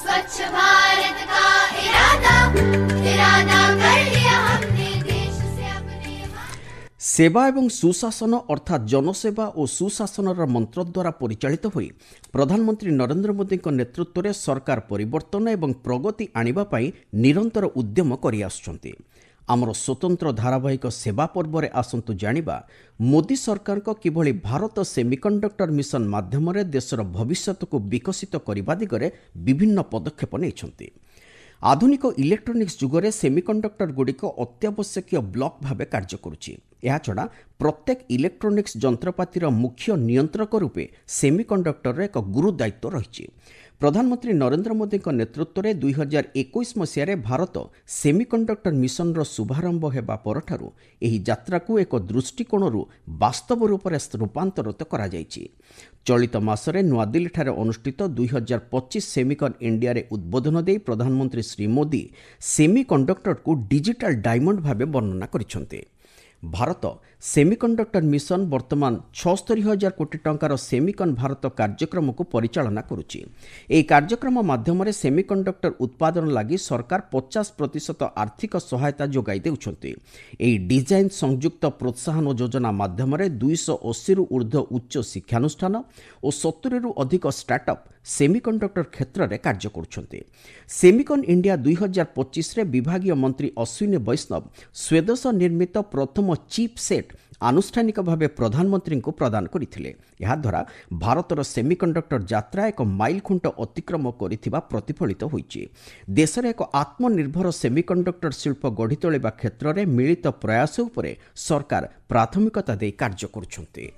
स्वच्छ भारत का इरादा इरादा कर लिया हमने देश से अपने सेवा एवं सुशासन अर्थात जनसेवा और सुशासनर मंत्र द्वारा परिचालित होई प्रधानमंत्री नरेंद्र मोदी नेतृत्व में सरकार परिवर्तन एवं प्रगति आनिबा पई निरंतर उद्यम करि आसुछन्ति। आमर स्वतंत्र धारावाहिक सेवा पर्व रे आसंतु जानिबा मोदी सरकार को किभली भारत सेमिकंडक्टर मिशन माध्यम देशर भविष्यत को विकसित करने दिगरे विभिन्न पदक्षेप नेइछन्ति। आधुनिक इलेक्ट्रोनिक्स जुगरे सेमिकंडक्टर गुड़िक अत्यावश्यक ब्लॉक भाव कार्य करुछि। एहाछड़ा प्रत्येक इलेक्ट्रोनिक्स जंत्रपातिर मुख्य नियंत्रक रूपे सेमिकंडक्टर एक गुरु दायित्व रही। प्रधानमंत्री नरेंद्र मोदी नेतृत्व में 2021 मसीह भारत सेमिकंडक्टर मिशन शुभारंभ होगा परठारु एही यात्रा को एक दृष्टिकोण वास्तव रूप से रूपांतरित करा जायछि। चलित मासरे नुआदिल्ली ठारे अनुष्ठित 2025 सेमिकन इंडिया रे उद्बोधन दे प्रधानमंत्री श्री मोदी सेमिकंडक्टर को डिजिटल डायमंड भाव वर्णना करिसेंते। भारत सेमिकंडक्टर मिशन वर्तमान 76,000 कोटी टंकार सेमिकन भारत कार्यक्रम को परिचालना करुछि। एही कार्यक्रम माध्यम सेमिकंडक्टर उत्पादन लगी सरकार 50% आर्थिक सहायता जोगाई देउछन्ति। एही डिजाइन संयुक्त प्रोत्साहन योजना माध्यम 280 रु ऊर्ध्व उच्च शिक्षानुष्ठान और 70 रु अधिक स्टार्टअप सेमिकंडक्टर क्षेत्र में कार्य करुछन्ति। सेमिकन इंडिया 2025 रे विभागीय मंत्री अश्विनी वैष्णव स्वदेश निर्मित प्रथम चिप सेट आनुष्ठानिक भाव प्रधानमंत्री को प्रदान करथिले। ଏହା द्वारा भारतर सेमिकंडक्टर यात्रा एक माइल खुंट अतिक्रम करिथिबा प्रतिफलित होईछि। देशर एक आत्मनिर्भर सेमिकंडक्टर शिल्प गढ़ी तोलिबा क्षेत्र में मिलित प्रयास उपरे सरकार प्राथमिकता दे कार्य करुछन्ति।